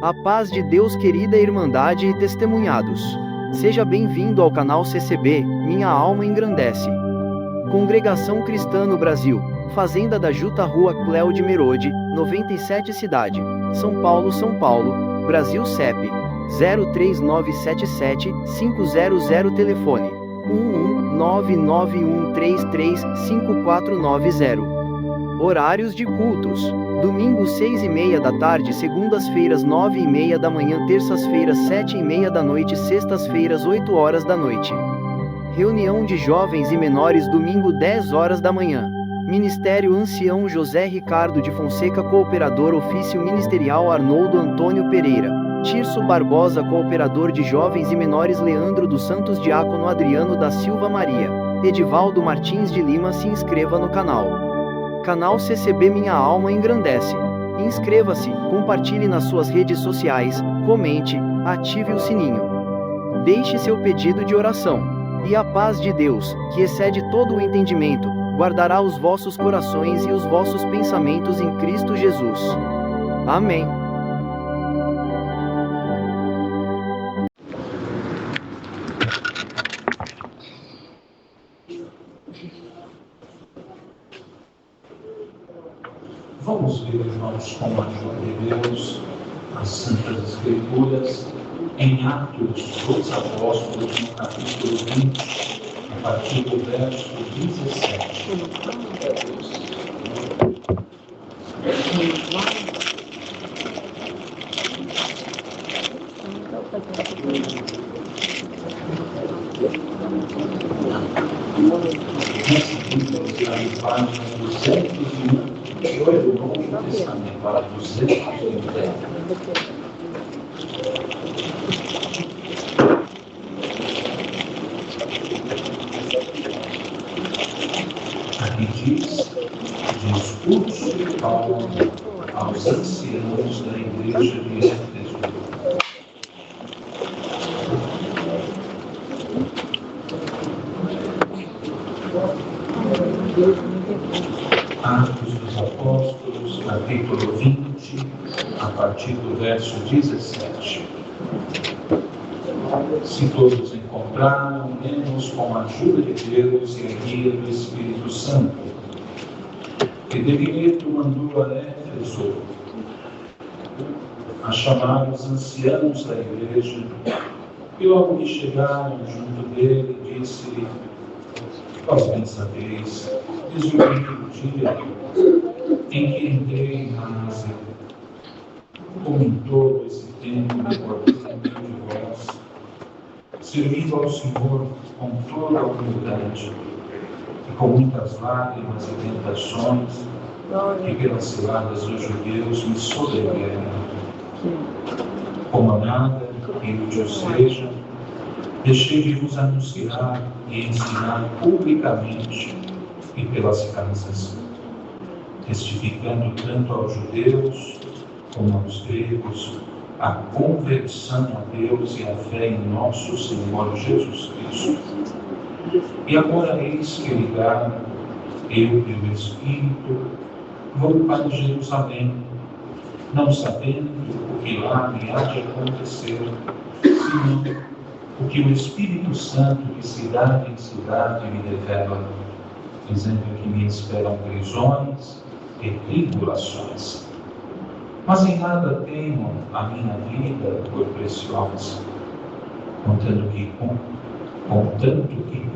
A paz de Deus, querida Irmandade e testemunhados. Seja bem-vindo ao canal CCB, Minha Alma Engrandece. Congregação Cristã no Brasil, Fazenda da Juta, Rua Cléo de Merode, 97, Cidade, São Paulo, Brasil, CEP 03977-500, telefone 11991335490. Horários de cultos: domingo 6:30 da tarde, segundas-feiras 9:30 da manhã, terças-feiras 7:30 da noite, sextas-feiras 8 horas da noite. Reunião de jovens e menores domingo 10 horas da manhã. Ministério Ancião José Ricardo de Fonseca, Cooperador. Ofício Ministerial Arnoldo Antônio Pereira. Tirso Barbosa, Cooperador de Jovens e Menores. Leandro dos Santos, Diácono. Adriano da Silva Maria. Edivaldo Martins de Lima. Se inscreva no canal. Canal CCB Minha Alma Engrandece. Inscreva-se, compartilhe nas suas redes sociais, comente, ative o sininho. Deixe seu pedido de oração. E a paz de Deus, que excede todo o entendimento, guardará os vossos corações e os vossos pensamentos em Cristo Jesus. Amém. Vamos ver, irmãos, com a ajuda de Deus, as Santas Escrituras, em Atos dos Apóstolos, no capítulo 20, a partir do verso 17. Nessa Bíblia está em página 201. Foi do Novo Testamento para 230. Aqui diz discurso de Paulo aos anciãos da igreja de Éfeso. Atos dos Apóstolos, capítulo 20, a partir do verso 17. Se todos encontraram, lemos com a ajuda de Deus e a guia do Espírito Santo, que de Mileto mandou a Éfeso a chamar os anciãos da igreja, e logo que chegaram junto dele, disse-lhe: vós bem sabeis, desolvido o dia em que entrei na Ásia, como em todo esse tempo me portei no meio de vós, servindo ao Senhor com toda a humildade e com muitas lágrimas e tentações que pelas ciladas dos judeus me sobrevieram. Como a nada inútil seja, deixei de vos anunciar e ensinar publicamente e pelas casas, testificando tanto aos judeus como aos gregos a conversão a Deus e a fé em nosso Senhor Jesus Cristo. E agora eis que ligado, eu e o Espírito, vou para Jerusalém, não sabendo o que lá me há de acontecer, senão o que o Espírito Santo de cidade em cidade me revela, dizendo que me esperam prisões e tribulações. Mas em nada temo a minha vida por preciosa, contanto que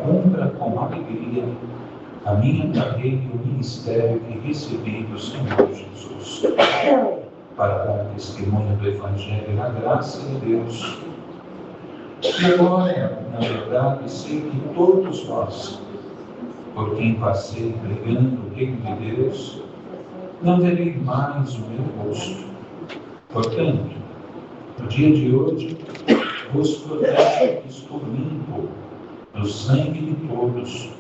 cumpra com alegria a minha carreira e o ministério que recebi do Senhor Jesus, para dar testemunho do Evangelho na graça de Deus. E agora, na verdade, sei que todos vós, por quem passei pregando o reino de Deus, não verei mais o meu rosto. Portanto, no dia de hoje, vos protesto que estou limpo do sangue de todos,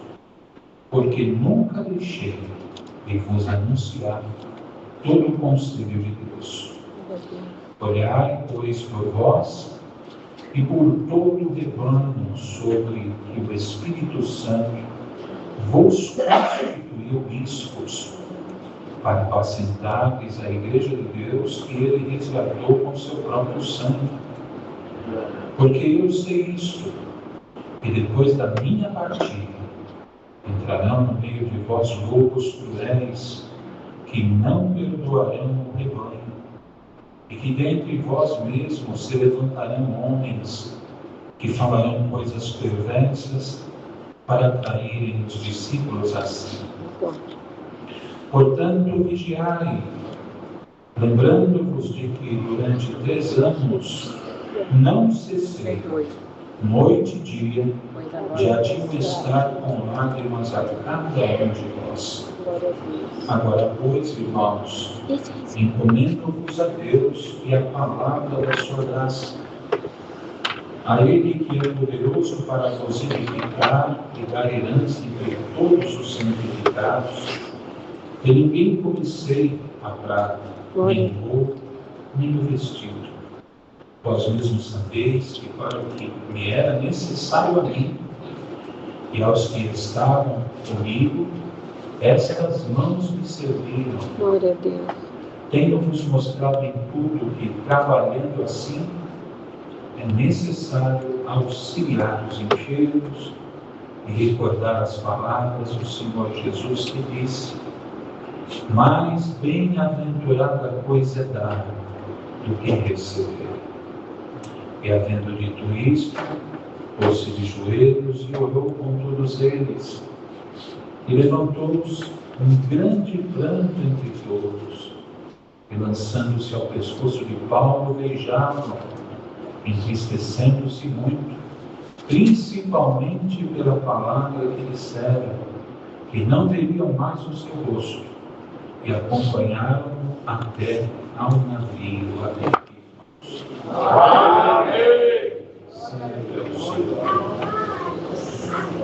porque nunca deixei de vos anunciar todo o conselho de Deus. Olhai, pois, por vós e por todo o rebanho sobre que o Espírito Santo vos constituiu bispos, para apacentardes a igreja de Deus que ele resgatou com seu próprio sangue. Porque eu sei isto, que depois da minha partida, entrarão no meio de vós lobos cruéis, que não perdoarão o rebanho, e que dentre vós mesmos se levantarão homens que falarão coisas perversas para atraírem os discípulos a si. Portanto, vigiai, lembrando-vos de que durante 3 anos não cessei, noite e dia, de admoestar com lágrimas a cada um de vós. Agora, pois, irmãos, encomendo-vos a Deus e a palavra da sua graça. A Ele que é poderoso para vos edificar e dar herança entre todos os santificados, que ninguém cobicei a prata, nem o ouro, nem o vestido. Vós mesmos sabeis que para o que me era necessário a mim e aos que estavam comigo, estas mãos me serviram. Glória a Deus. Tenho-vos mostrado em tudo que, trabalhando assim, é necessário auxiliar os enfermos e recordar as palavras do Senhor Jesus que disse: mais bem-aventurada coisa é dar do que receber. E havendo dito isto, pôs-se de joelhos e orou com todos eles. E levantou-os um grande pranto entre todos. E lançando-se ao pescoço de Paulo, beijavam, entristecendo-se muito, principalmente pela palavra que disseram, que não veriam mais o seu rosto, e acompanharam-no até ao navio. Amém.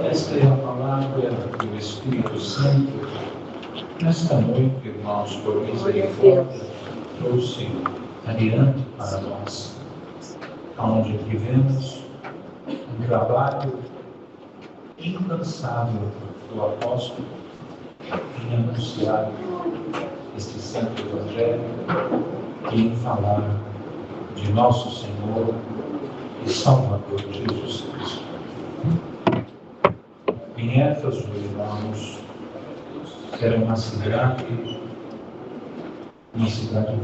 Esta é a palavra do Espírito Santo. Nesta noite, irmãos, por misericórdia, trouxe adiante para nós, onde vivemos um trabalho incansável do apóstolo em anunciar este santo evangelho e em falar de nosso Senhor e Salvador Jesus Cristo. Em Éfeso, irmãos, era uma cidade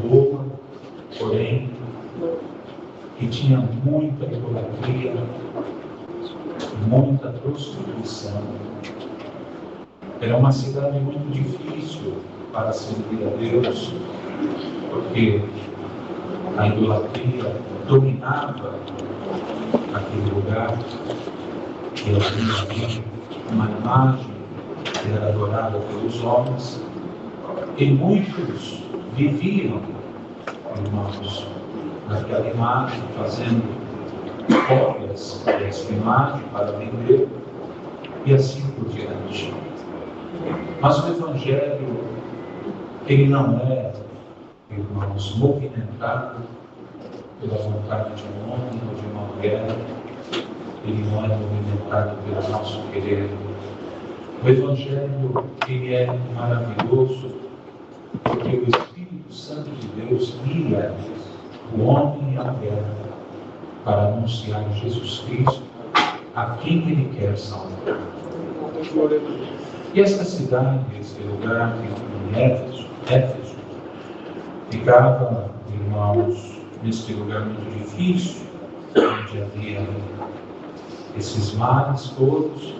boa, porém que tinha muita idolatria, muita prostituição. Era uma cidade muito difícil para servir a Deus, porque a idolatria dominava aquele lugar, e havia uma imagem que era adorada pelos homens, e muitos viviam, irmãos, naquela imagem, fazendo cópias dessa imagem para vender, e assim por diante. Mas o Evangelho, ele não é, irmãos, movimentado pela vontade de um homem ou de uma mulher, ele não é movimentado pelo nosso querer. O Evangelho, ele é maravilhoso, porque o Espírito Santo de Deus guia o homem e a mulher para anunciar Jesus Cristo a quem ele quer salvar. E esta cidade, esse lugar em Éfeso, ficava, irmãos, neste lugar muito difícil, onde havia esses mares todos,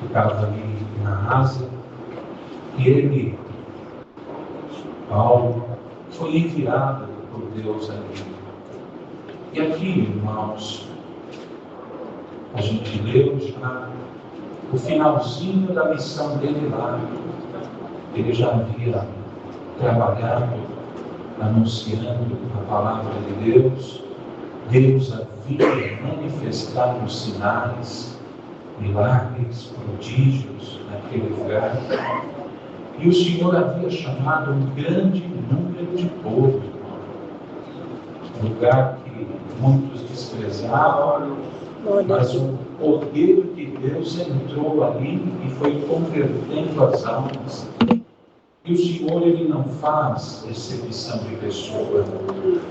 ficava ali na Ásia, e ele, Paulo, foi enviado por Deus ali. E aqui, irmãos, a gente leu já o finalzinho da missão dele lá. Ele já havia trabalhado, anunciando a palavra de Deus. Deus havia manifestado sinais, milagres, prodígios naquele lugar. E o Senhor havia chamado um grande número de povo, um lugar que muitos desprezavam, mas o poder de Deus entrou ali e foi convertendo as almas. E o Senhor, Ele não faz exceção de pessoa.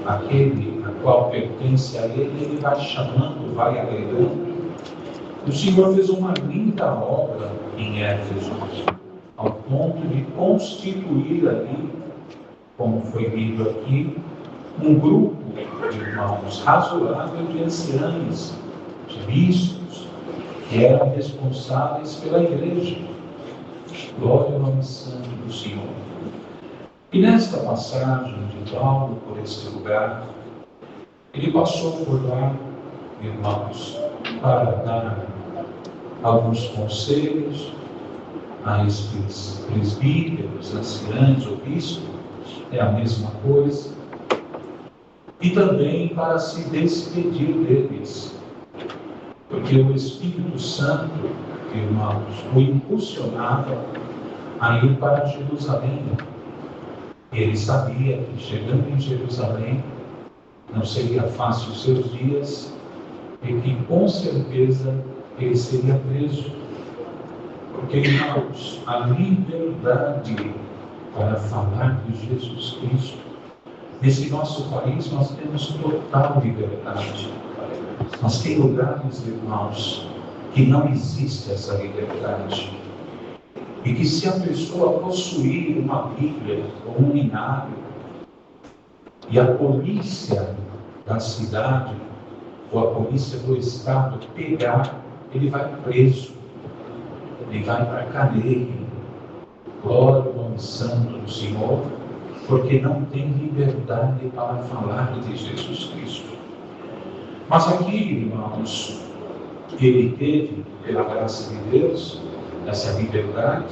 Aquele a qual pertence a Ele, Ele vai chamando, vai agregando. O Senhor fez uma linda obra em Éfeso, ao ponto de constituir ali, como foi lido aqui, um grupo de irmãos razoável de anciães, de bispos, que eram responsáveis pela igreja. Glória ao nome santo do Senhor. E nesta passagem de Paulo por este lugar, ele passou por lá, irmãos, para dar alguns conselhos a estes presbíteros, anciães ou bispos, é a mesma coisa, e também para se despedir deles, porque o Espírito Santo, irmãos, o impulsionava a ir para Jerusalém. Ele sabia que chegando em Jerusalém não seria fácil os seus dias e que com certeza ele seria preso. Porque, irmãos, a liberdade para falar de Jesus Cristo, nesse nosso país nós temos total liberdade. Mas tem lugares, irmãos, que não existe essa liberdade. E que se a pessoa possuir uma Bíblia ou um inário, e a polícia da cidade, ou a polícia do estado pegar, ele vai preso, ele vai para a cadeia. Glória ao nome santo do Senhor, porque não tem liberdade para falar de Jesus Cristo. Mas aqui, irmãos, ele teve, pela graça de Deus, essa liberdade,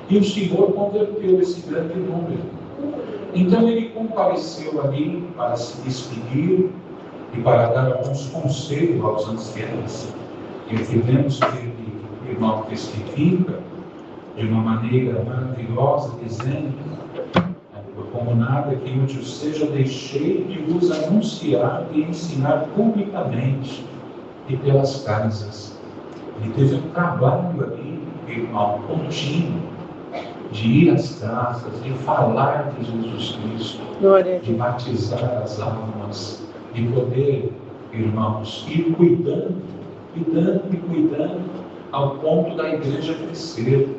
e o Senhor converteu esse grande número. Então ele compareceu ali para se despedir e para dar alguns conselhos aos anciãos. E o que vemos que ele, irmão, testifica de uma maneira maravilhosa, dizendo: como nada que útil seja, deixei de vos anunciar e ensinar publicamente e pelas casas. Ele teve um trabalho ali, irmão, contínuo, de ir às casas, de falar de Jesus Cristo, de batizar as almas, de poder, irmãos, ir cuidando, ao ponto da igreja crescer.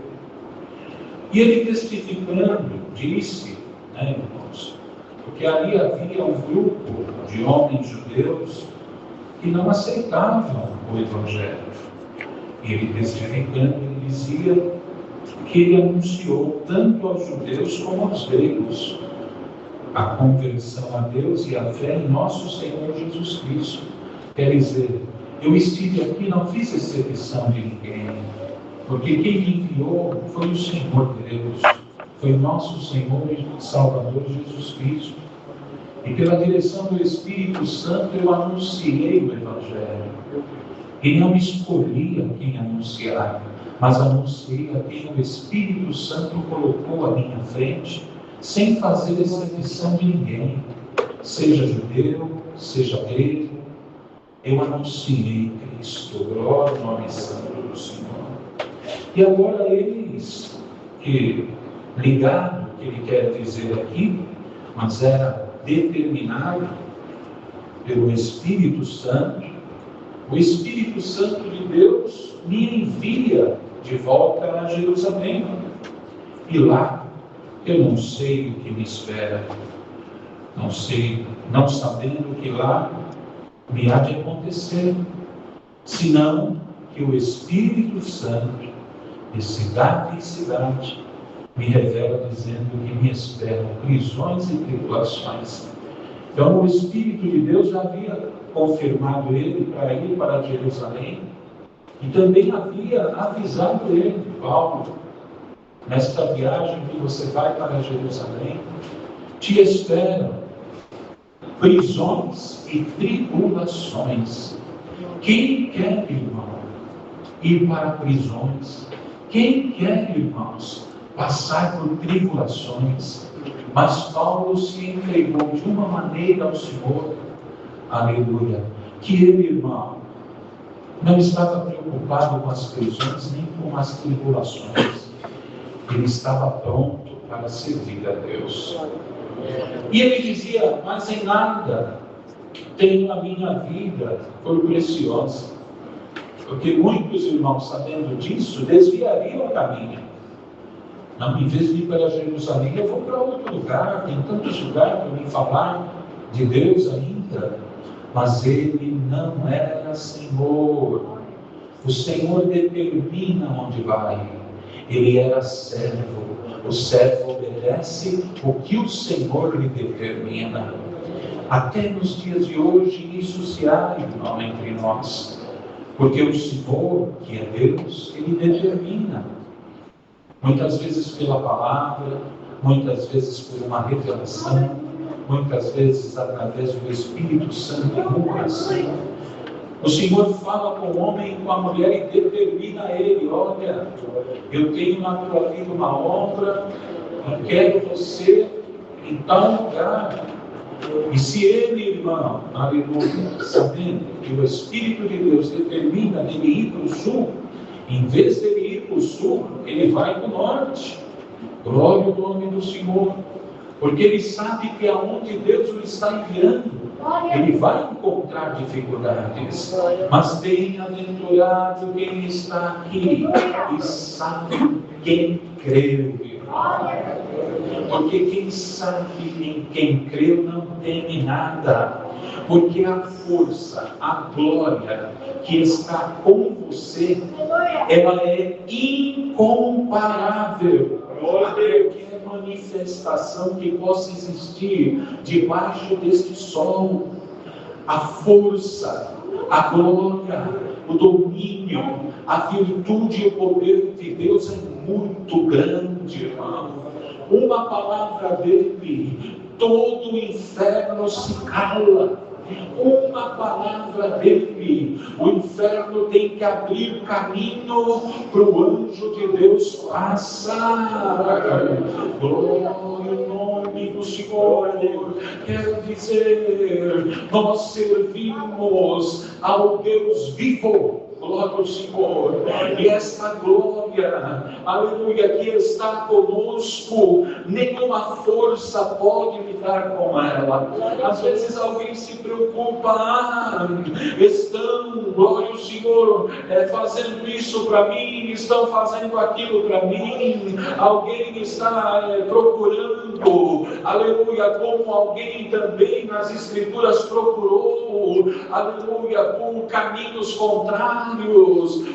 E ele testificando, disse, irmãos, porque ali havia um grupo de homens judeus que não aceitavam o Evangelho. E ele testificando, ele dizia que ele anunciou tanto aos judeus como aos gregos a conversão a Deus e a fé em nosso Senhor Jesus Cristo. Quer dizer, eu estive aqui, não fiz exceção de ninguém, porque quem me enviou foi o Senhor Deus, foi nosso Senhor e Salvador Jesus Cristo. E pela direção do Espírito Santo eu anunciei o Evangelho. E não escolhi a quem anunciar, mas anunciei a quem o Espírito Santo colocou à minha frente, sem fazer exceção de ninguém, seja judeu, seja grego. Eu anunciei Cristo, glória ao nome santo do Senhor. E agora eis que, ligado o que ele quer dizer aqui, mas era determinado pelo Espírito Santo, o Espírito Santo de Deus me envia de volta a Jerusalém. E lá, eu não sei o que me espera, não sabendo o que lá me há de acontecer, senão que o Espírito Santo, de cidade em cidade, me revela dizendo que me esperam prisões e tribulações. Então o Espírito de Deus já havia confirmado ele para ir para Jerusalém, e também havia avisado ele, Paulo: nesta viagem que você vai para Jerusalém, te esperam prisões e tribulações. Quem quer, irmão, ir para prisões? Quem quer, irmãos, passar por tribulações? Mas Paulo se entregou de uma maneira ao Senhor, aleluia, que ele, irmão, não estava preocupado com as prisões nem com as tribulações. Ele estava pronto para servir a Deus. E ele dizia: mas em nada tenho a minha vida por preciosa. Porque muitos irmãos, sabendo disso, desviariam o caminho. Não, em vez de ir para Jerusalém, eu vou para outro lugar. Tem tantos lugares para me falar de Deus ainda. Mas ele não era Senhor. O Senhor determina onde vai. Ele era servo. O servo obedece o que o Senhor lhe determina. Até nos dias de hoje isso se há, irmão, entre nós. Porque o Senhor, que é Deus, Ele determina. Muitas vezes pela palavra, muitas vezes por uma revelação, muitas vezes através do Espírito Santo no coração. O Senhor fala com o homem e com a mulher e determina a ele: olha, eu tenho na tua vida uma obra, eu quero você em tal lugar. E se ele, irmão, aleluia, sabendo que o Espírito de Deus determina ele ir para o sul, em vez dele ir para o sul, ele vai para o norte. Glória ao nome do Senhor. Porque ele sabe que aonde Deus o está enviando, ele vai encontrar dificuldades. Mas bem-aventurado quem está aqui e sabe quem creu. Porque quem sabe em quem creu não teme nada. Porque a força, a glória que está com você, ela é incomparável a qualquer manifestação que possa existir debaixo deste sol. A força, a glória, o domínio, a virtude e o poder de Deus é muito grande, irmão. Uma palavra dele, todo o inferno se cala. Uma palavra dele, o inferno tem que abrir caminho para o anjo de Deus passar. Glória ao nome do Senhor. Quero dizer, nós servimos ao Deus vivo. Glória ao Senhor. E esta glória, aleluia, que está conosco, nenhuma força pode lidar com ela. Às vezes alguém se preocupa: estão, glória ao Senhor, fazendo isso para mim, estão fazendo aquilo para mim. Alguém está procurando, aleluia, como alguém também nas Escrituras procurou, aleluia, por caminhos contrários,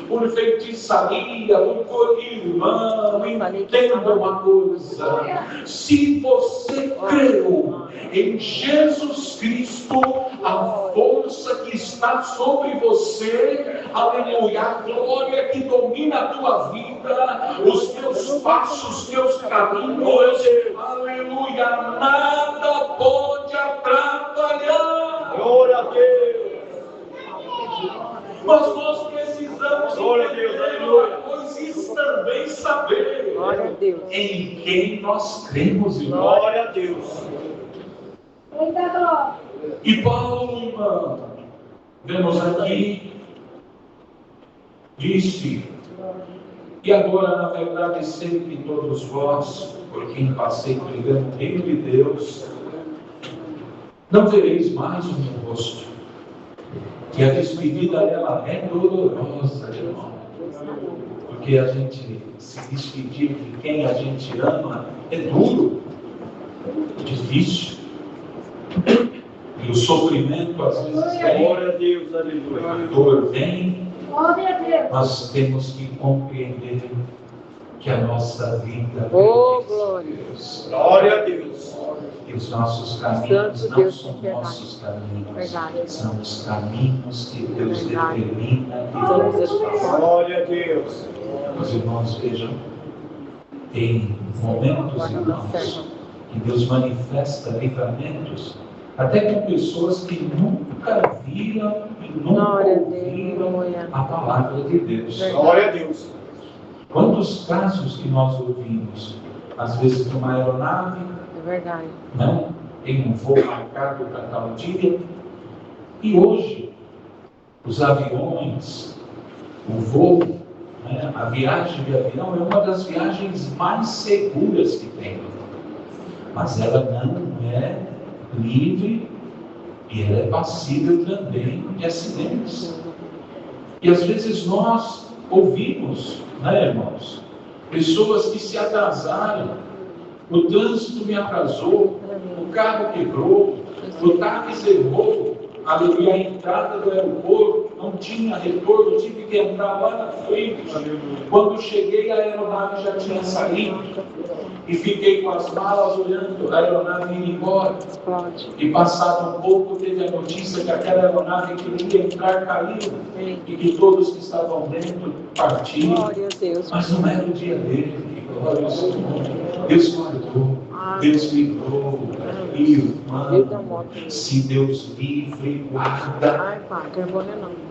por feitiçaria, por irmão. Entenda uma coisa: se você creu em Jesus Cristo, a força que está sobre você, aleluia, a glória que domina a tua vida, os teus passos, os teus caminhos, aleluia, nada pode atrapalhar. Glória a Deus. Mas nós precisamos entender, pois isso também saber em quem nós cremos, irmão. Glória a Deus. E Paulo, irmão, vemos aqui, disse: e agora, na verdade, sei que todos vós, por quem passei pregando o reino de Deus, não vereis mais o meu rosto. E a despedida dela é dolorosa, irmão. Porque a gente se despedir de quem a gente ama é duro, é difícil. E o sofrimento às vezes vem. Glória a Deus, aleluia. A dor vem. Nós temos que compreender que a nossa vida é Deus. Glória a Deus. E os nossos caminhos não são nossos caminhos, são os caminhos que Deus determina. Glória a Deus. Os irmãos vejam, tem momentos, irmãos, que Deus manifesta livramentos, até com pessoas que nunca viram e nunca ouviram a palavra de Deus. Glória a Deus. Quantos casos que nós ouvimos, às vezes de uma aeronave, né? Tem um voo marcado para tal dia, e hoje os aviões, o voo, né? A viagem de avião é uma das viagens mais seguras que tem. Mas ela não é livre e ela é passível também de acidentes. E às vezes nós ouvimos, né, irmãos? Pessoas que se atrasaram, o trânsito me atrasou, o carro quebrou, o táxi errou, a entrada do aeroporto não tinha retorno, tive que entrar lá na frente. Quando cheguei, a aeronave já tinha saído e fiquei com as malas olhando a aeronave ir embora. E passado um pouco, teve a notícia que aquela aeronave que ia entrar caiu e que todos que estavam dentro partiram. Glória a Deus. Mas não era o dia dele. Glória ao Senhor. Deus guardou, Deus livrou. Irmão, se Deus livre e guarda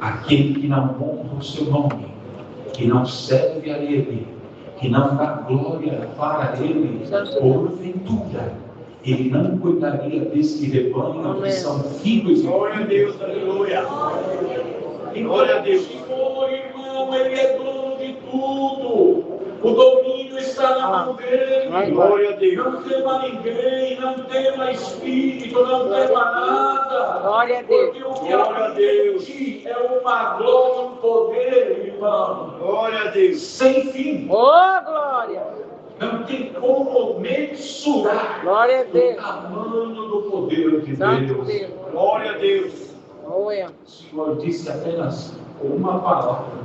aquele que não honra o seu nome, que não serve a Ele, que não dá glória para Ele, porventura, Ele não cuidaria desse rebanho que são filhos de glória a Deus, aleluia. Glória a Deus. Senhor, irmão, Ele é dono de tudo. O domínio está na mão dele. Glória a Deus. Não tema ninguém, não tema espírito, não tema nada. Glória a Deus. Porque o que habita é uma glória, um poder, irmão. Glória a Deus. Sem fim. Oh, glória. Não tem como mensurar Glória a Deus. o tamanho do poder de Santo Deus. Deus. Glória a Deus. Glória. O Senhor disse apenas uma palavra.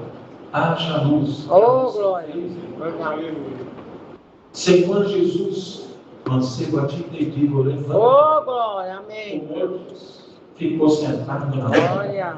Haja luz. Oh, glória. Senhor Jesus, mancebo a ti te digo, levanta. Oh, glória. Amém. O morto ficou sentado na hora. Glória.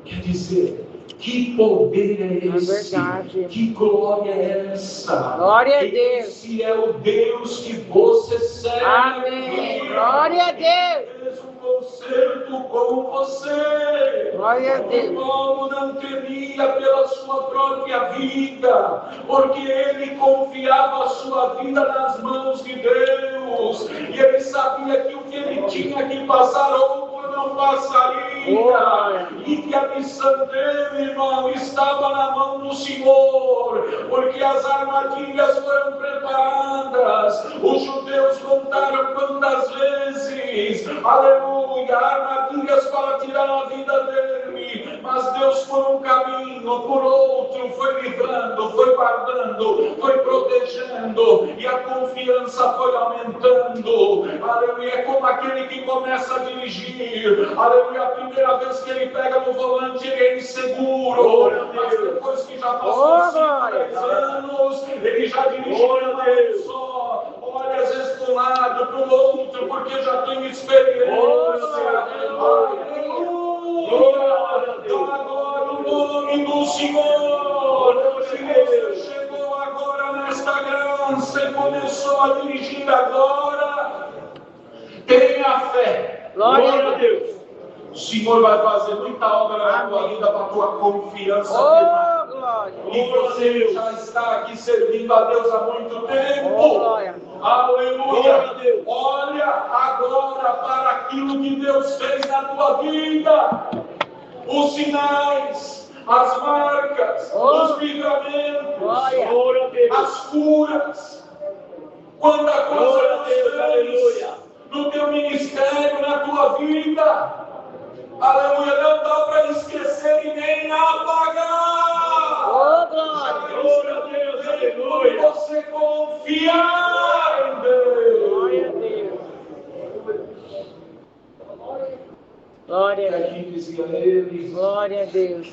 Quer dizer, que poder é esse? É verdade. Que glória é essa? Glória a Deus. Esse é o Deus que você serve. Amém. Glória a Deus. Fez um concerto com você. Glória a Deus. Paulo não temia pela sua própria vida, porque ele confiava a sua vida nas mãos de Deus. E ele sabia que o que ele tinha que passar, outro não passaria. E que a missão dele, irmão, estava na mão do Senhor, porque as armadilhas foram preparadas. Os judeus contaram quantas vezes, aleluia, armadilhas para tirar a vida dele, mas Deus por um caminho, por outro, foi livrando, foi guardando, foi protegendo, e a confiança foi aumentando. Aleluia, é como aquele que começa a dirigir, aleluia, a primeira vez que ele pega no volante, ele é inseguro, mas depois que já passou 5, 10 anos, ele já dirige uma vez só, olha às vezes para um lado, para o outro, porque já tem experiência. Agora o nome do Senhor. Se você chegou agora nesta graça e começou a dirigir agora, tenha fé. Glória a Deus. O Senhor vai fazer muita obra na tua vida para a tua confiança firmar. Oh, glória. E você já está aqui servindo a Deus há muito tempo. Oh, glória. Aleluia. Olha agora para aquilo que Deus fez na tua vida. Os sinais, as marcas, os livramentos, as curas. Quanta coisa Deus fez no teu ministério, na tua vida. Aleluia, não dá para esquecer e nem apagar. Oh, glória. Glória a Deus, aleluia. Você confiar em Deus. Glória a Deus. Glória a Deus. Aqui dizia eles. Glória a Deus.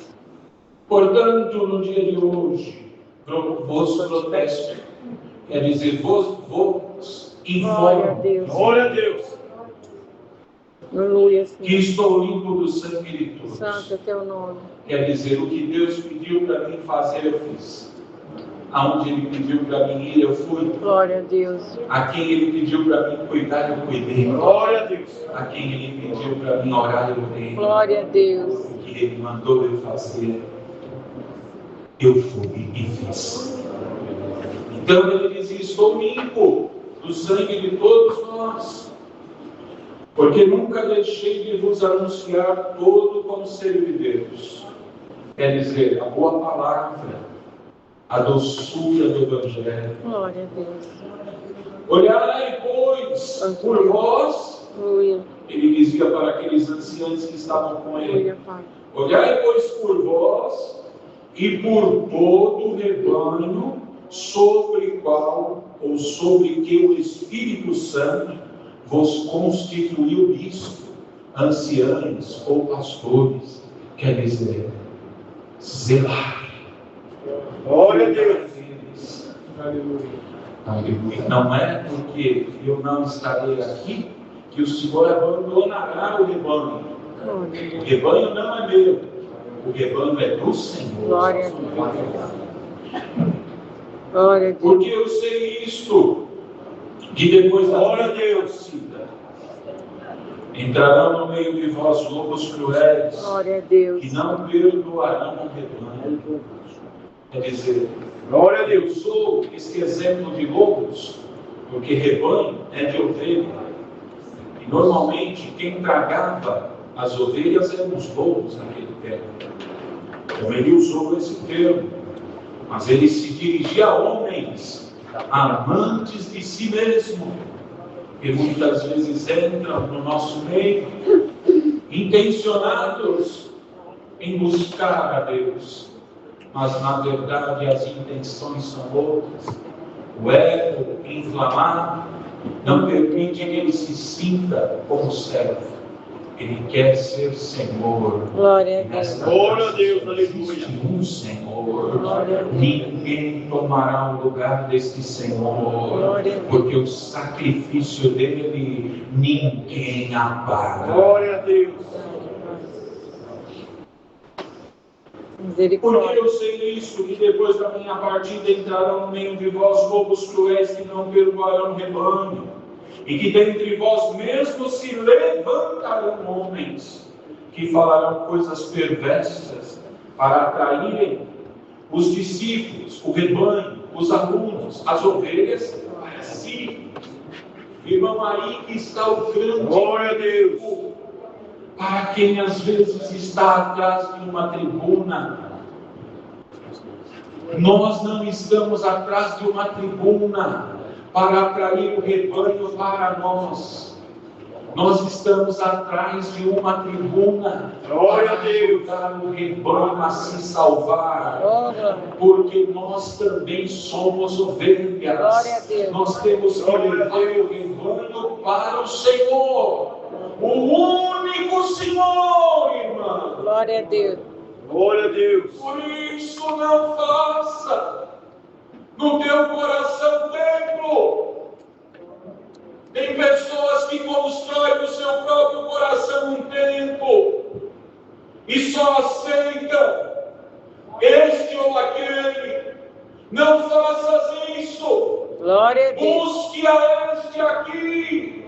Portanto, no dia de hoje, vos protesto. Quer dizer, vos Glória a informo. Deus. Glória a Deus. Aleluia, Que Senhor. estou limpo do sangue de todos. Santo é teu nome. Quer dizer, o que Deus pediu para mim fazer, eu fiz. Aonde Ele pediu para mim ir, eu fui. Glória a Deus. A quem Ele pediu para mim cuidar, eu cuidei. Glória a Deus. A quem Ele pediu para mim orar, eu orei. Glória a Deus. O que Ele mandou eu fazer, eu fui e fiz. Então Ele dizia, estou limpo do sangue de todos nós, porque nunca deixei de vos anunciar todo o conselho de Deus. Quer dizer, a boa palavra, a doçura do Evangelho. Glória a Deus. Olhai, pois, por vós, Aleluia. ele dizia para aqueles anciãos que estavam com ele, Aleluia, Pai. olhai, pois, por vós e por todo o rebanho sobre que o Espírito Santo vos constituiu bispo, anciãos ou pastores, quer dizer, zelar. Glória a Deus. Aleluia. Não é porque eu não estarei aqui que o Senhor abandonará o rebanho. Glória a O Deus. rebanho não é meu, o rebanho é do Senhor. Glória a Deus. Glória a Deus. Porque eu sei isto, que depois da Glória a minha Deus. partida, entrarão no meio de vós lobos cruéis, Glória a Deus. que não perdoarão o rebanho. Quer dizer, Glória a eu Deus. sou esse exemplo de lobos, porque rebanho é de ovelha. E normalmente quem tragava as ovelhas eram os lobos naquele tempo. Então ele usou esse termo, mas ele se dirigia a homens amantes de si mesmo, que muitas vezes entram no nosso meio, intencionados em buscar a Deus, mas na verdade as intenções são outras. O ego inflamado não permite que ele se sinta como servo. Ele quer ser Senhor. Glória a Deus. Nesta Glória a Deus, casa aleluia. existe um Senhor. Glória a Deus. Ninguém tomará o lugar deste Senhor. Glória a Deus. Porque o sacrifício dele ninguém apaga. Glória a Deus. Porque Misericórdia. eu sei isso, que depois da minha partida entrarão no meio de vós lobos cruéis que não perdoarão o rebanho, e que dentre vós mesmos se levantarão homens que falarão coisas perversas para atraírem os discípulos, o rebanho, os alunos, as ovelhas para si. Irmão, aí que está o grande Glória a Deus. perigo. Para quem às vezes está atrás de uma tribuna. Nós não estamos atrás de uma tribuna para atrair o rebanho para nós. Nós estamos atrás de uma tribuna Glória a para Deus. ajudar o rebanho a se salvar. Glória. Porque nós também somos ovelhas. Glória a Deus. Nós temos que Glória a levar o rebanho para o Senhor. O único Senhor, irmão. Glória a Deus. Glória a Deus. Por isso não faça no teu coração templo. Tem pessoas que constroem no seu próprio coração um templo e só aceita este ou aquele. Não faças isso. Glória a Deus. Busque a este aqui.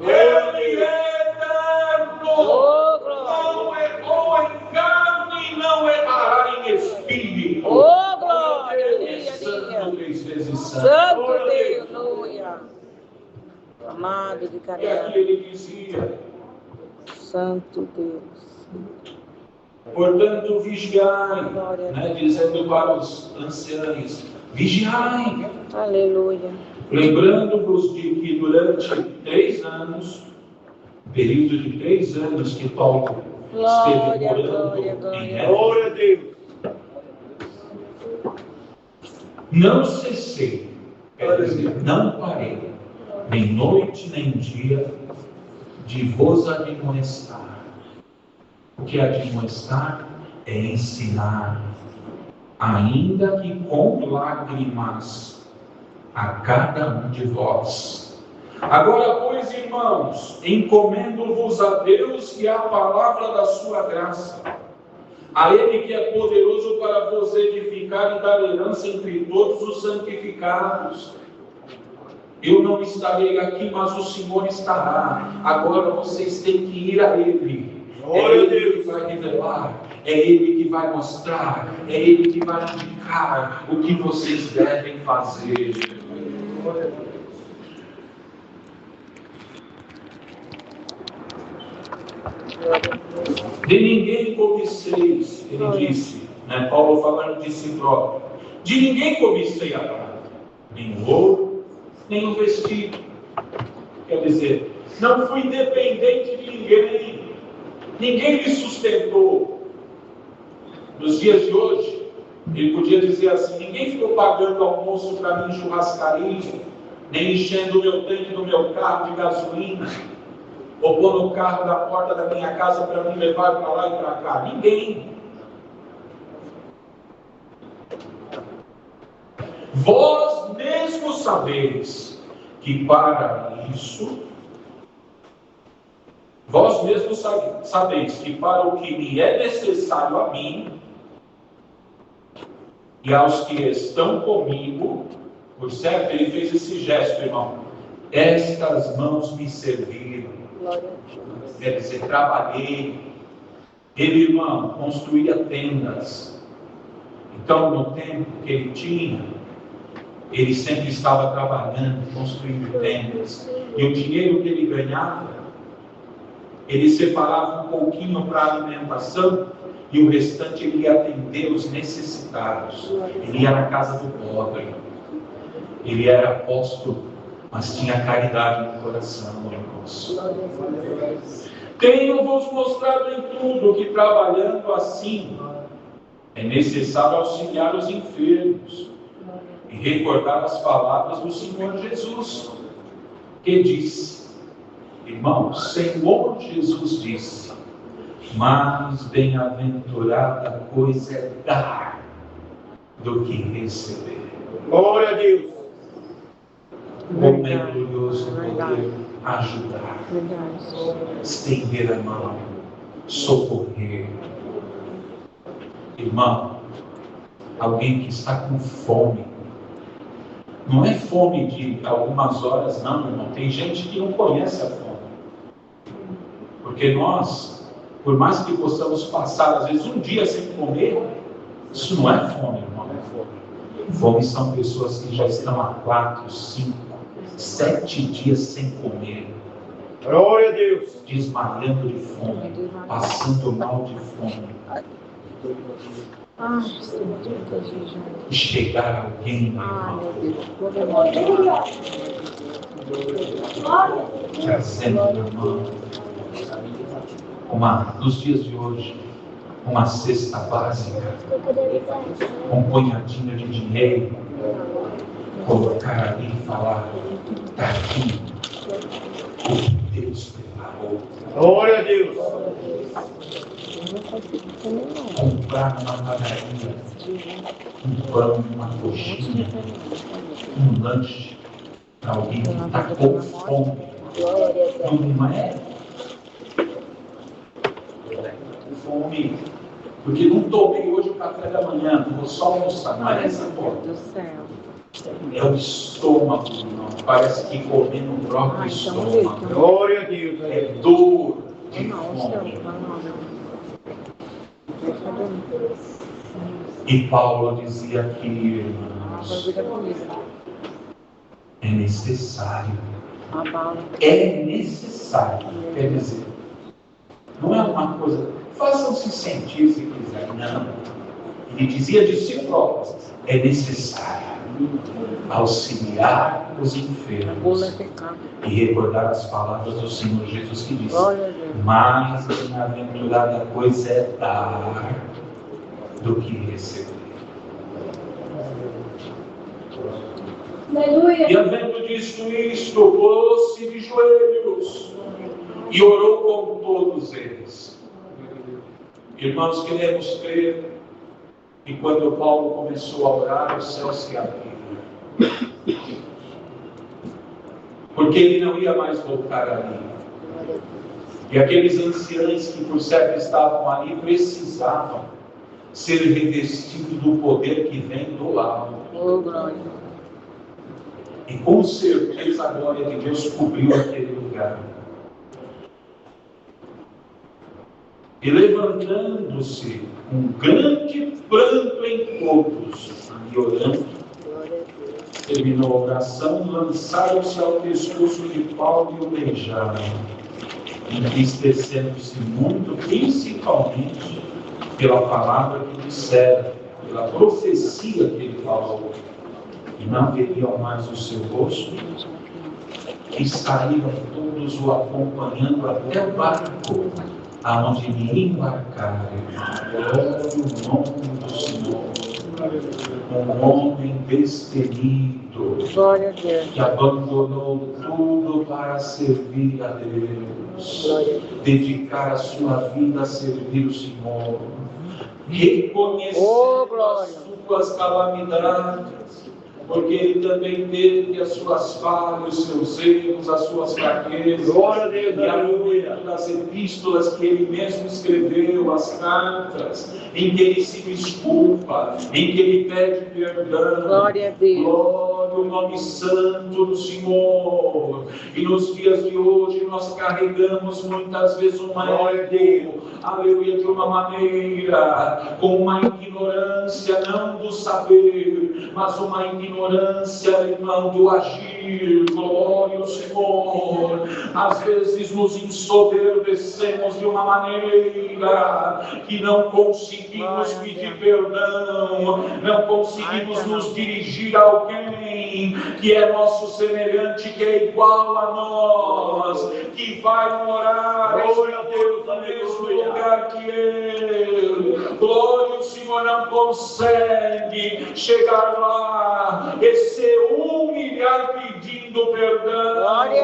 Ele é eterno. Oh, glória. Não errou em carne e não errará em espírito. Oh, glória. Ele é santo, 3 vezes santo. Santo Deus. Aleluia. Amado de E aqui caridade. ele dizia: Santo Deus. portanto, vigiai, né, dizendo para os anciãos: vigiai, Aleluia. lembrando-vos de que durante 3 anos, período de 3 anos que Paulo Glória, esteve morando glória, em glória. Éfeso, Glória a Deus. não cessei, quer dizer, não parei, nem noite nem dia, de vos admoestar. O que é admoestar? É ensinar, ainda que com lágrimas, a cada um de vós. Agora, pois, irmãos, encomendo-vos a Deus e à palavra da sua graça, a Ele que é poderoso para vos edificar e dar herança entre todos os santificados. Eu não estarei aqui, mas o Senhor estará. Agora vocês têm que ir a Ele. É Glória a Ele Deus. que vai revelar, é Ele que vai mostrar, é Ele que vai indicar o que vocês devem fazer. De ninguém cobiceis, ele disse, né? Paulo falando de si próprio. De ninguém cobicei a prata, nem o ouro, nem o vestido. Quer dizer, não fui dependente de ninguém. Ninguém me sustentou. Nos dias de hoje, ele podia dizer assim: ninguém ficou pagando almoço para mim em churrascaria, nem enchendo o meu tanque do meu carro de gasolina, ou pondo o carro na porta da minha casa para me levar para lá e para cá. Ninguém. Vós mesmos sabeis que para isso, vós mesmos sabeis que para o que me é necessário a mim e aos que estão comigo, por certo, ele fez esse gesto, irmão, estas mãos me serviram. Quer dizer, trabalhei. Ele, irmão, construía tendas. Então, no tempo que ele tinha, ele sempre estava trabalhando, construindo tendas. E o dinheiro que ele ganhava, ele separava um pouquinho para a alimentação e o restante ele ia atender os necessitados. Ele ia na casa do pobre. Ele era apóstolo, mas tinha caridade no coração, irmãos. Tenho-vos mostrado em tudo que, trabalhando assim, é necessário auxiliar os enfermos e recordar as palavras do Senhor Jesus, que disse, irmão, Senhor Jesus disse, mais bem-aventurada coisa é dar do que receber. Glória a Deus. Como é glorioso poder ajudar, estender a mão, socorrer. Irmão, alguém que está com fome, não é fome de algumas horas, não, irmão. Tem gente que não conhece a fome. Porque nós, por mais que possamos passar, às vezes, um dia sem comer, isso não é fome, irmão. Fome são pessoas que já estão há 4, 5, 7 dias sem comer. Glória a Deus. Desmaiando de fome, passando mal de fome. E chegar alguém, trazendo na mão, nos dias de hoje, uma cesta básica, um punhadinho de dinheiro, colocar ali e falar, está aqui o que Deus preparou. Glória a Deus. Comprar numa padaria um pão, uma coxinha, um lanche para alguém que está com fome. Não é fome, porque não tomei hoje o café da manhã, vou só almoçar. Não é essa fome. É o estômago, irmão. Parece que comer no próprio estômago. Glória a Deus. É dor de fome. E Paulo dizia aqui, irmãos, é necessário. É necessário. Quer dizer, não é uma coisa, façam-se sentir se quiserem, não. Ele dizia de si próprio, é necessário auxiliar os enfermos e recordar as palavras do Senhor Jesus que disse, mais bem-aventurada coisa é dar do que receber. Aleluia. E havendo dito isto, pôs-se de joelhos e orou com todos eles. Irmãos, queremos crer que quando Paulo começou a orar, os céus se abriram. Porque ele não ia mais voltar ali. E aqueles anciãos que por certo estavam ali precisavam ser revestidos do poder que vem do alto. E com certeza a glória de Deus cobriu aquele lugar. E levantando-se um grande pranto em todos, e orando, terminou a oração, lançaram-se ao pescoço de Paulo e o beijaram, entristecendo-se muito, principalmente pela palavra que disseram, pela profecia que ele falou, e não veriam mais o seu rosto, e saíram todos o acompanhando até o barco, aonde lhe embarcaram. Glória ao nome do Senhor. Um homem destemido, Glória a Deus. que abandonou tudo para servir a Deus, dedicar a sua vida a servir o Senhor, reconhecer as suas calamidades, porque ele também teve as suas falhas, os seus erros, as suas fraquezas. Glória a Deus, e aleluia. das epístolas que ele mesmo escreveu, as cartas, em que ele se desculpa, em que ele pede perdão. Glória a Deus. Glória ao nome santo do Senhor. E nos dias de hoje nós carregamos muitas vezes uma aleluia, de uma maneira, com uma ignorância, não do saber, mas uma ignorância, irmão, do agir. Glória ao Senhor. Às vezes nos ensoberbecemos de uma maneira que não conseguimos pedir perdão, não conseguimos nos dirigir a alguém que é nosso semelhante, que é igual a nós, que vai morar no mesmo lugar que ele. Glória ao Senhor, não consegue chegar lá e se humilhar pedindo perdão.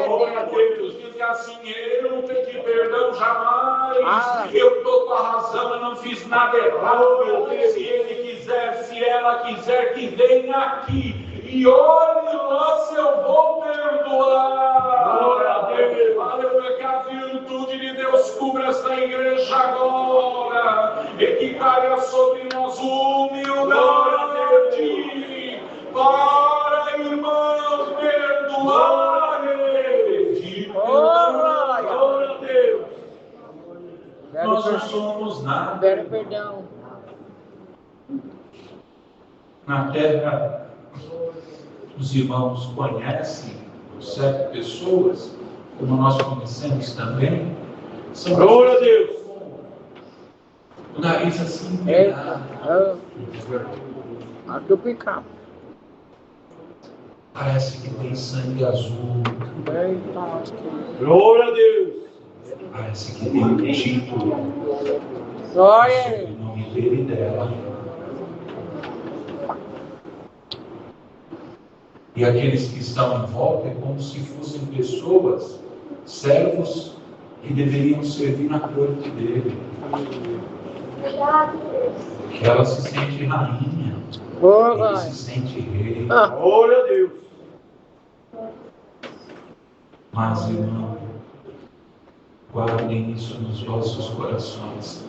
Glória a Deus. Diz assim: eu não pedi perdão jamais. Eu estou com a razão, eu não fiz nada errado. Se ele quiser, se ela quiser, que venha aqui e olhe lá se eu vou perdoar. Glória a Deus. Aleluia, que a virtude de Deus cubra esta igreja agora e que caia sobre nós humildade para, irmãos, perdoar e pedir perdão. Glória a Deus. Nós não somos nada. Libera perdão. Na terra, os irmãos conhecem, certas pessoas, como nós conhecemos também, são Glória a Deus. o nariz assim, Eita. Aqui o picar. parece que tem sangue azul, Eita. Glória a Deus. parece que tem um título Glória a sobre Deus. o nome dele e dela. E aqueles que estão em volta é como se fossem pessoas, servos, que deveriam servir na corte dele. Que ela se sente rainha, ele se sente rei. Glória a Deus. Mas, irmão, guardem isso nos vossos corações.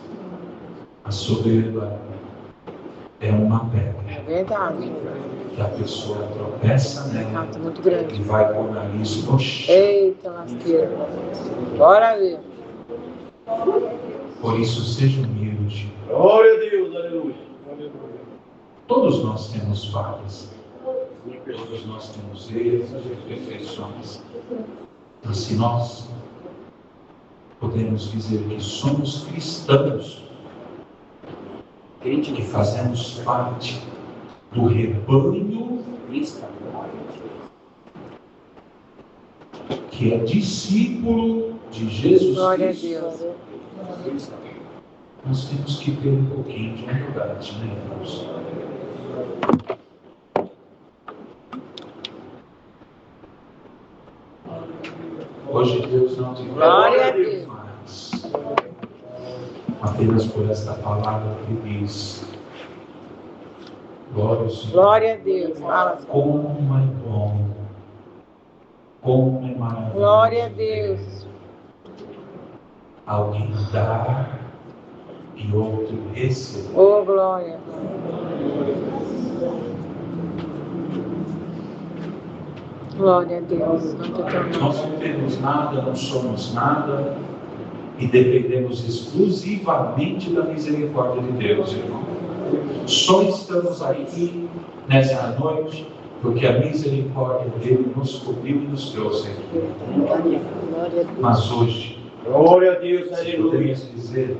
A soberba é uma pedra. É verdade. Que a pessoa tropeça nela Tá muito grande. e vai com o nariz no chão. Eita, lasqueira. Bora ver. Por isso, seja humilde. Glória a Deus, aleluia. Todos nós temos falhas. Todos nós temos erros e imperfeições. Mas se nós podemos dizer que somos cristãos, que fazemos parte do rebanho que é discípulo de Jesus Glória a Cristo, Deus. nós temos que ter um pouquinho de humildade, né, irmãos? Hoje Deus não te Glória a Deus. mais, apenas por esta palavra que diz: glória ao Senhor. Glória a Deus. Fala. Como é bom, como é maravilhoso. Glória a Deus. Alguém dar e outro receber. Oh, glória. Glória a Deus. Não te tornes. Nós não temos nada, não somos nada e dependemos exclusivamente da misericórdia de Deus, irmão. Só estamos aqui nessa noite porque a misericórdia dele nos cobriu e nos trouxe aqui. Glória a Deus. Mas hoje, Glória a Deus, aleluia. podemos dizer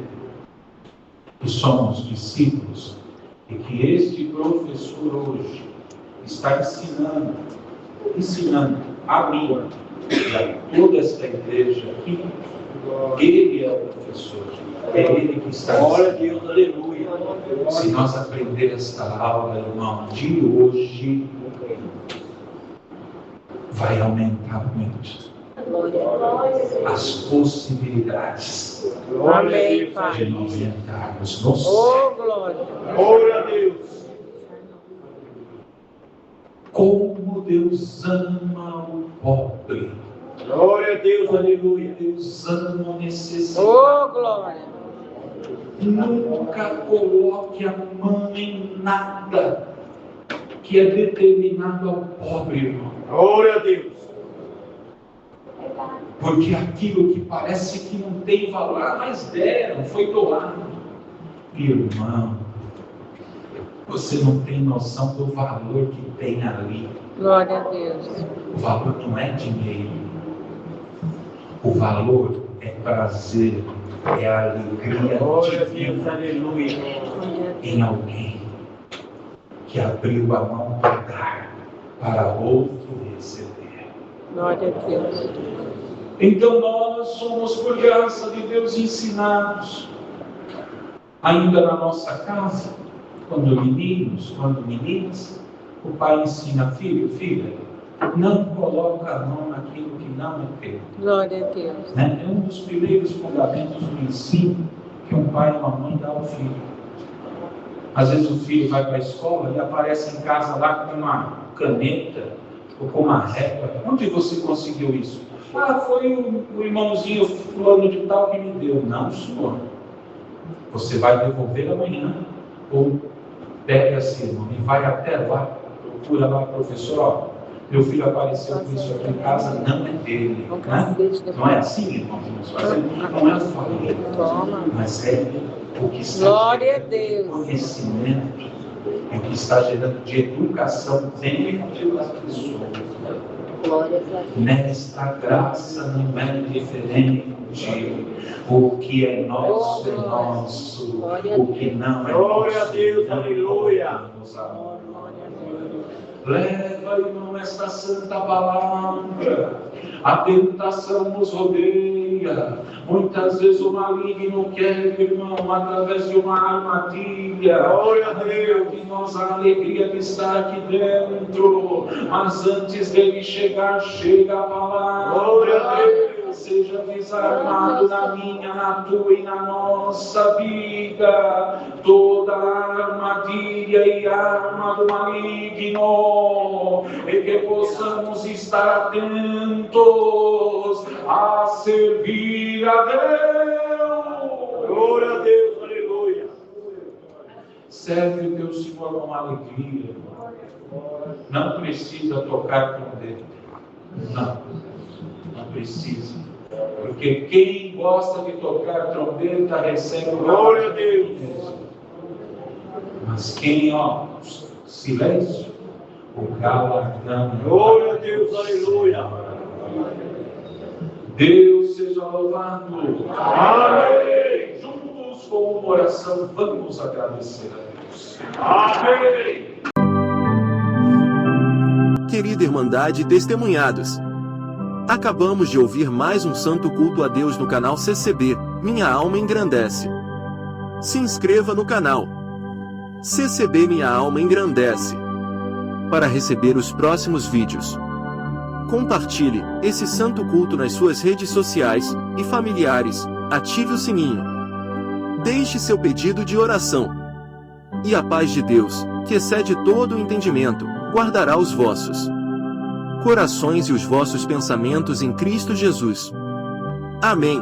que somos discípulos E que este professor hoje está ensinando a mim e a toda esta igreja aqui. Ele é o professor, é ele que está ensinando. Glória a Deus, aleluia. Se nós aprender esta aula, irmão, de hoje, vai aumentar muito as possibilidades Amém, de Pai. nós entrarmos no céu. Oh, glória. Glória a Deus. Como Deus ama o pobre, Glória a Deus, aleluia. Deus ama o necessitado. Oh, glória. Nunca coloque a mão em nada que é determinado ao pobre, irmão. Glória a Deus. Porque aquilo que parece que não tem valor, mas deram, foi doado. Irmão, você não tem noção do valor que tem ali. Glória a Deus. O valor não é dinheiro. O valor é prazer, é a alegria Glória a Deus, divina aleluia. em alguém que abriu a mão para dar, para outro receber. Glória a Deus. Então nós somos, por graça de Deus, ensinados, ainda na nossa casa, quando meninos, quando meninas, o pai ensina: filho, filha, não coloca a mão naquilo que não é teu. Glória a Deus. Né? É um dos primeiros fundamentos do ensino que um pai e uma mãe dão ao filho. Às vezes o filho vai para a escola e aparece em casa lá com uma caneta ou com uma régua. Onde você conseguiu isso? Ah, foi o irmãozinho fulano de tal que me deu. Não, senhor. Você vai devolver amanhã. Ou pega assim, irmão, e vai até lá, procura lá, professor, ó, meu filho apareceu com isso aqui em casa, não é dele. Né? Não é assim, irmão, que nós fazemos? Não é família, mas é o que está Glória a gerando Deus. conhecimento, é o que está gerando de educação dentro das pessoas. Nesta graça não é diferente. O que é nosso é nosso, o que não é nosso. Glória a Deus, aleluia. Leva, irmão, esta santa palavra. A tentação nos rodeia. Muitas vezes o maligno quer, irmão, através de uma armadilha. Glória a Deus. Que nós a alegria de estar aqui dentro. Mas antes dele chegar, chega a palavra. Glória a Deus. Seja desarmado na minha, na tua e na nossa vida toda a armadilha e arma do maligno, e que possamos estar atentos a servir a Deus. Glória a Deus, aleluia. Serve o teu Senhor com alegria, não precisa tocar trombeta, não precisa. Porque quem gosta de tocar trombeta recebe o Glória a Deus. Mas quem, silêncio, o galardão. Glória a Deus, aleluia. Deus seja louvado. Amém. Juntos com uma oração, vamos agradecer a Deus. Amém. Querida Irmandade Testemunhados, acabamos de ouvir mais um santo culto a Deus no canal CCB, Minha Alma Engrandece. Se inscreva no canal CCB Minha Alma Engrandece para receber os próximos vídeos. Compartilhe esse santo culto nas suas redes sociais e familiares, ative o sininho. Deixe seu pedido de oração. E a paz de Deus, que excede todo o entendimento, guardará os vossos corações e os vossos pensamentos em Cristo Jesus. Amém.